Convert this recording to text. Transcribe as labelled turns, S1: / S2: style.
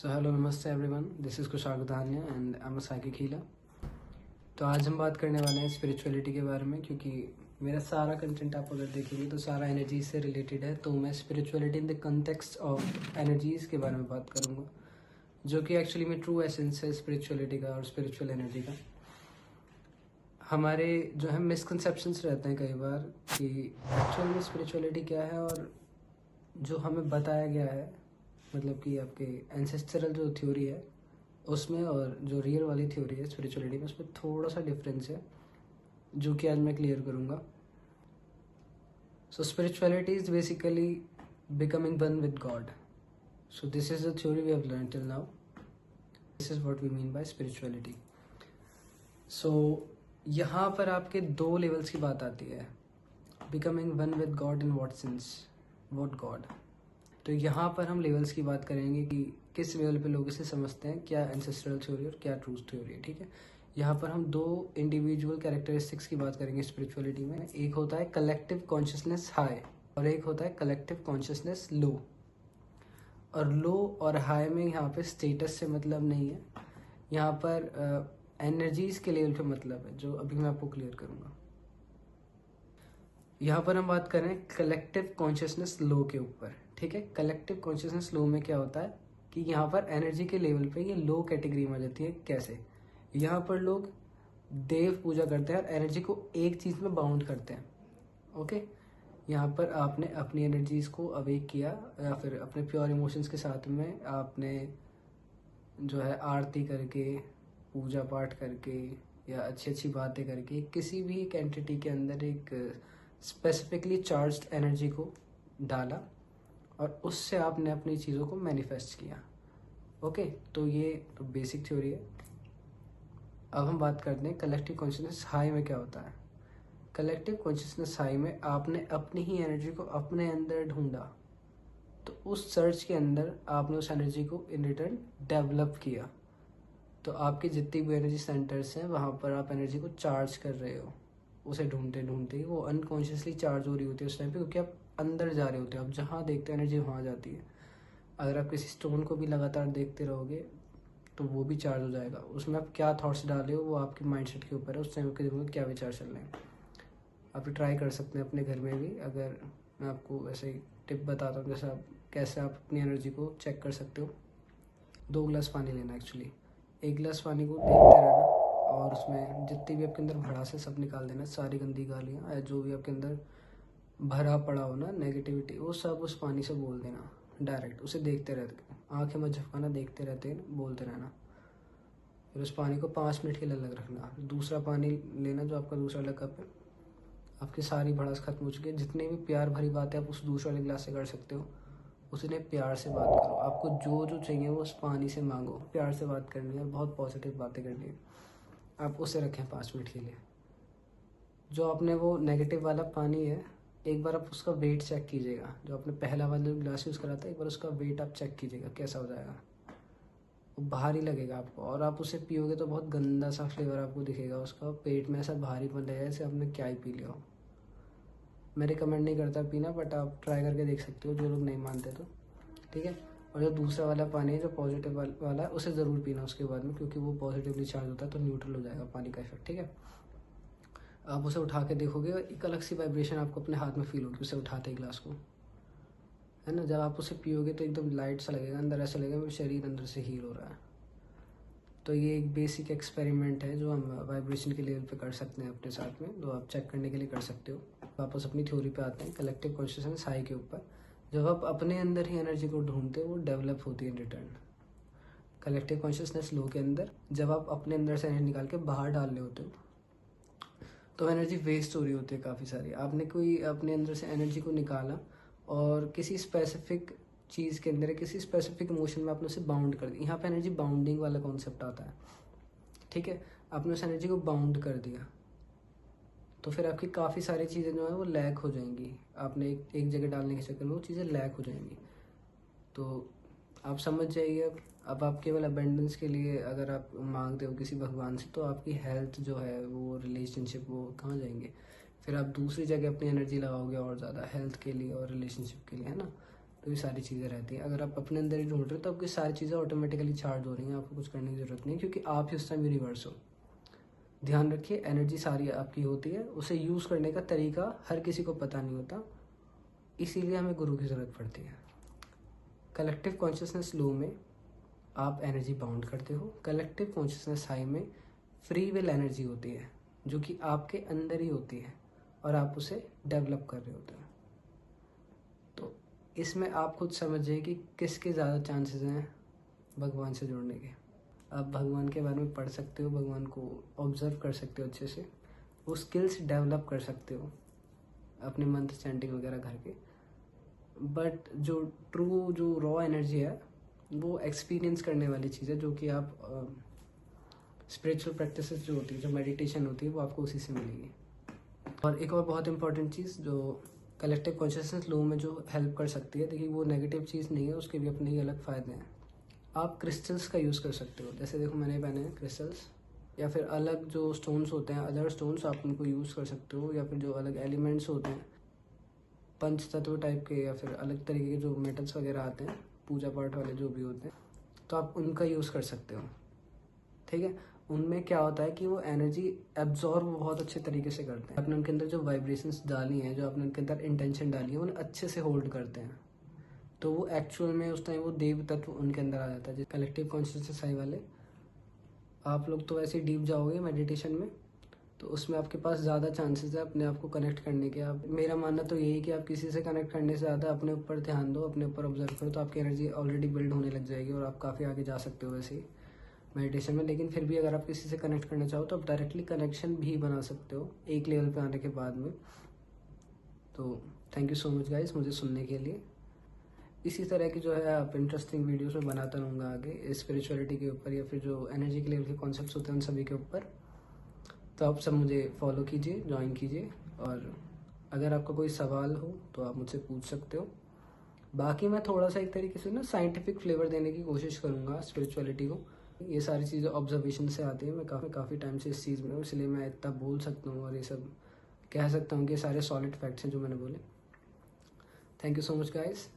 S1: So hello namaste everyone, this is Kushag Dhanya and I am a psychic healer. तो आज हम बात करने वाले हैं स्पिरिचुअलिटी के बारे में, क्योंकि मेरा सारा कंटेंट आप अगर देखेंगे तो सारा एनर्जीज से रिलेटेड है। तो मैं spirituality in the context of energies के बारे में बात करूँगा, जो कि एक्चुअली में ट्रू एसेंस है स्पिरिचुअलिटी का और स्पिरिचुअल एनर्जी का। हमारे जो है मिसकंसेप्शंस रहते हैं कई बार कि एक्चुअल में स्पिरिचुअलिटी क्या है, और जो हमें बताया गया है, मतलब कि आपके एंसेस्टरल जो थ्योरी है उसमें और जो रियल वाली थ्योरी है स्पिरिचुअलिटी में, उसमें थोड़ा सा डिफरेंस है, जो कि आज मैं क्लियर करूँगा। So spirituality is basically becoming one with God. So this is the theory we have learn till now. This is what we mean by spirituality. So यहाँ पर आपके दो लेवल्स की बात आती है। Becoming one with God in what sense, what God. तो यहाँ पर हम लेवल्स की बात करेंगे कि किस लेवल पे लोग इसे समझते हैं, क्या एंसेस्ट्रल थ्योरी और क्या ट्रूथ थ्योरी है। ठीक है, यहाँ पर हम दो इंडिविजुअल कैरेक्टरिस्टिक्स की बात करेंगे स्पिरिचुअलिटी में। एक होता है कलेक्टिव कॉन्शियसनेस हाई और एक होता है कलेक्टिव कॉन्शियसनेस लो। और लो और हाई में यहाँ पे स्टेटस से मतलब नहीं है, यहाँ पर एनर्जीज के लेवल पे मतलब है, जो अभी मैं आपको क्लियर करूँगा। यहाँ पर हम बात करें कलेक्टिव कॉन्शियसनेस लो के ऊपर। ठीक है, कलेक्टिव कॉन्शियसनेस लो में क्या होता है कि यहाँ पर एनर्जी के लेवल पे ये लो कैटेगरी में आ जाती है। कैसे? यहाँ पर लोग देव पूजा करते हैं और एनर्जी को एक चीज़ में बाउंड करते हैं। ओके, यहाँ पर आपने अपनी एनर्जीज को अवेक किया या फिर अपने प्योर इमोशंस के साथ में आपने जो है आरती करके, पूजा पाठ करके या अच्छी अच्छी बातें करके किसी भी एक एंटिटी के अंदर एक स्पेसिफिकली चार्ज्ड एनर्जी को डाला और उससे आपने अपनी चीज़ों को मैनिफेस्ट किया। ओके, तो ये तो बेसिक थ्योरी है। अब हम बात करते हैं कलेक्टिव कॉन्शियसनेस हाई में क्या होता है। कलेक्टिव कॉन्शियसनेस हाई में आपने अपनी ही एनर्जी को अपने अंदर ढूंढा, तो उस सर्च के अंदर आपने उस एनर्जी को इन रिटर्न डेवलप किया। तो आपके जितनी भी एनर्जी सेंटर्स हैं वहाँ पर आप एनर्जी को चार्ज कर रहे हो। उसे ढूंढते ढूंढते ही वो अनकॉन्शियसली चार्ज हो रही होती है उस टाइम पे, क्योंकि आप अंदर जा रहे होते हो। आप जहाँ देखते हो एनर्जी वहाँ जाती है। अगर आप किसी स्टोन को भी लगातार देखते रहोगे तो वो भी चार्ज हो जाएगा। उसमें आप क्या थॉट्स डाले हो वो आपके माइंडसेट के ऊपर है, उस टाइम के दिमाग में क्या विचार चल रहे हैं। आप ट्राई कर सकते हैं अपने घर में भी। अगर मैं आपको ऐसे ही टिप बताता हूँ जैसे आप कैसे आप अपनी एनर्जी को चेक कर सकते हो। 2 गिलास पानी लेना, एक्चुअली 1 गिलास पानी को देखते रहना और उसमें जितनी भी आपके अंदर भड़ास है सब निकाल देना। सारी गंदी गालियाँ, जो भी आपके अंदर भरा पड़ा हो ना नेगेटिविटी, वो सब उस पानी से बोल देना डायरेक्ट। उसे देखते रहते, आंखें मत झपकाना, देखते रहते बोलते रहना। फिर उस पानी को 5 मिनट के लिए अलग रखना। दूसरा पानी लेना, जो आपका दूसरा वाला कप है। आपकी सारी भड़ास खत्म हो चुकी है। जितनी भी प्यार भरी बातें आप उस दूसरे वाले गिलास से कर सकते हो, उसने प्यार से बात करो। आपको जो जो चाहिए वो उस पानी से मांगो। प्यार से बात करनी है और बहुत पॉजिटिव बातें करनी है। आप उसे रखें 5 मिनट के लिए। जो आपने वो नेगेटिव वाला पानी है, एक बार आप उसका वेट चेक कीजिएगा। जो आपने पहला वाला ग्लास यूज़ करा था, एक बार उसका वेट आप चेक कीजिएगा कैसा हो जाएगा। वो भारी लगेगा आपको, और आप उसे पियोगे तो बहुत गंदा सा फ्लेवर आपको दिखेगा उसका। पेट में ऐसा भारीपन लगेगा जैसे आपने क्या ही पी लिया हो। मैं रिकमेंड नहीं करता पीना, बट आप ट्राई करके देख सकते हो, जो लोग नहीं मानते तो। ठीक है, और जो दूसरा वाला पानी है जो पॉजिटिव वाला है, उसे ज़रूर पीना उसके बाद में, क्योंकि वो पॉजिटिवली चार्ज होता है तो न्यूट्रल हो जाएगा पानी का इफेक्ट। ठीक है, आप उसे उठा के देखोगे और एक अलग सी वाइब्रेशन आपको अपने हाथ में फील होगी उसे उठाते ही ग्लास को, है ना। जब आप उसे पियोगे तो एकदम लाइट सा लगेगा, अंदर ऐसा लगेगा मेरा शरीर अंदर से हील हो रहा है। तो ये एक बेसिक एक्सपेरिमेंट है जो हम वाइब्रेशन के लेवल पे कर सकते हैं अपने साथ में, जो आप चेक करने के लिए कर सकते हो। वापस अपनी थ्योरी पे आते हैं, कलेक्टिव कॉन्शियसनेस हाई के ऊपर। जब आप अपने अंदर ही एनर्जी को ढूंढते हो वो डेवलप होती है इन रिटर्न। कलेक्टिव कॉन्शियसनेस लो के अंदर जब आप अपने अंदर से एनर्जी निकाल के बाहर डाल रहे होते हो तो एनर्जी वेस्ट हो रही होती है काफ़ी सारी। आपने कोई अपने अंदर से एनर्जी को निकाला और किसी स्पेसिफिक चीज़ के अंदर, किसी स्पेसिफिक इमोशन में आपने उसे बाउंड कर दिया। यहाँ पे एनर्जी बाउंडिंग वाला कॉन्सेप्ट आता है। ठीक है, आपने उस एनर्जी को बाउंड कर दिया तो फिर आपकी काफ़ी सारी चीज़ें जो है वो लैक हो जाएंगी। आपने एक जगह डालने के चक्कर में वो चीज़ें लैक हो जाएंगी। तो आप समझ जाइए। अब आप केवल अबेंडेंस के लिए अगर आप मांगते हो किसी भगवान से, तो आपकी हेल्थ जो है वो रिलेशनशिप वो कहाँ जाएंगे। फिर आप दूसरी जगह अपनी एनर्जी लगाओगे और ज़्यादा हेल्थ के लिए और रिलेशनशिप के लिए, है ना। तो ये सारी चीज़ें रहती हैं। अगर आप अपने अंदर ही ढूंढ रहे हो तो आपकी सारी चीज़ें ऑटोमेटिकली चार्ज हो रही हैं, आपको कुछ करने की ज़रूरत नहीं, क्योंकि आप ही उस टाइम यूनिवर्स हो। ध्यान रखिए, एनर्जी सारी आपकी होती है, उसे यूज़ करने का तरीका हर किसी को पता नहीं होता, इसीलिए हमें गुरु की ज़रूरत पड़ती है। कलेक्टिव कॉन्शियसनेस लो में आप एनर्जी बाउंड करते हो। कलेक्टिव कॉन्शियसनेस हाई में फ्री विल एनर्जी होती है, जो कि आपके अंदर ही होती है और आप उसे डेवलप कर रहे होते हैं। तो इसमें आप खुद समझिए कि किसके ज़्यादा चांसेस हैं भगवान से जुड़ने के। आप भगवान के बारे में पढ़ सकते हो, भगवान को ऑब्जर्व कर सकते हो अच्छे से, वो स्किल्स डेवलप कर सकते हो अपने मंत्र चैंटिंग वगैरह करके। बट जो ट्रू जो रॉ एनर्जी है वो एक्सपीरियंस करने वाली चीज़ है, जो कि आप स्पिरिचुअल प्रैक्टिसेस जो होती है, जो मेडिटेशन होती है, वो आपको उसी से मिलेगी। और एक और बहुत इंपॉर्टेंट चीज़ जो कलेक्टिव कॉन्शियसनेस लो में जो हेल्प कर सकती है, देखिए वो नेगेटिव चीज़ नहीं है, उसके भी अपने ही अलग फ़ायदे हैं। आप क्रिस्टल्स का यूज़ कर सकते हो, जैसे देखो मैंने पहने हैं क्रिस्टल्स, या फिर अलग जो स्टोन्स होते हैं, अदर स्टोन्स आप उनको यूज़ कर सकते हो, या फिर जो अलग एलिमेंट्स होते हैं पंच तत्व टाइप के, या फिर अलग तरीके के जो मेटल्स वगैरह आते हैं पूजा पाठ वाले जो भी होते हैं, तो आप उनका यूज़ कर सकते हो। ठीक है, उनमें क्या होता है कि वो एनर्जी एब्जॉर्ब बहुत अच्छे तरीके से करते हैं। आपने उनके अंदर जो वाइब्रेशंस डाली हैं, जो आपने उनके अंदर इंटेंशन डाली है, उन्हें अच्छे से होल्ड करते हैं, तो वो एक्चुअल में उस टाइम वो देव तत्व उनके अंदर आ जाता है। कलेक्टिव कॉन्शियसनेस हाई वाले आप लोग तो ऐसे डीप जाओगे मेडिटेशन में, तो उसमें आपके पास ज़्यादा चांसेस है अपने आप को कनेक्ट करने के। आप, मेरा मानना तो यही कि आप किसी से कनेक्ट करने से ज़्यादा अपने ऊपर ध्यान दो, अपने ऊपर ऑब्जर्व करो, तो आपकी एनर्जी ऑलरेडी बिल्ड होने लग जाएगी और आप काफ़ी आगे जा सकते हो वैसे ही मेडिटेशन में। लेकिन फिर भी अगर आप किसी से कनेक्ट करना चाहो तो आप डायरेक्टली कनेक्शन भी बना सकते हो एक लेवल पे आने के बाद में। तो thank you so much guys मुझे सुनने के लिए। इसी तरह की जो है आप इंटरेस्टिंग वीडियोस में बनाता रहूँगा आगे, स्पिरिचुअलिटी के ऊपर या फिर जो एनर्जी के लेवल के कॉन्सेप्ट्स होते हैं उन सभी के ऊपर। तो आप सब मुझे फॉलो कीजिए, ज्वाइन कीजिए, और अगर आपका कोई सवाल हो तो आप मुझसे पूछ सकते हो। बाकी मैं थोड़ा सा एक तरीके से ना साइंटिफिक फ्लेवर देने की कोशिश करूँगा स्पिरिचुअलिटी को। ये सारी चीज़ें ऑब्जर्वेशन से आती हैं, मैं काफ़ी टाइम से इस चीज़ में हूँ, इसलिए मैं इतना बोल सकता हूँ और ये सब कह सकता हूँ कि सारे सॉलिड फैक्ट्स हैं जो मैंने बोले। Thank you so much guys.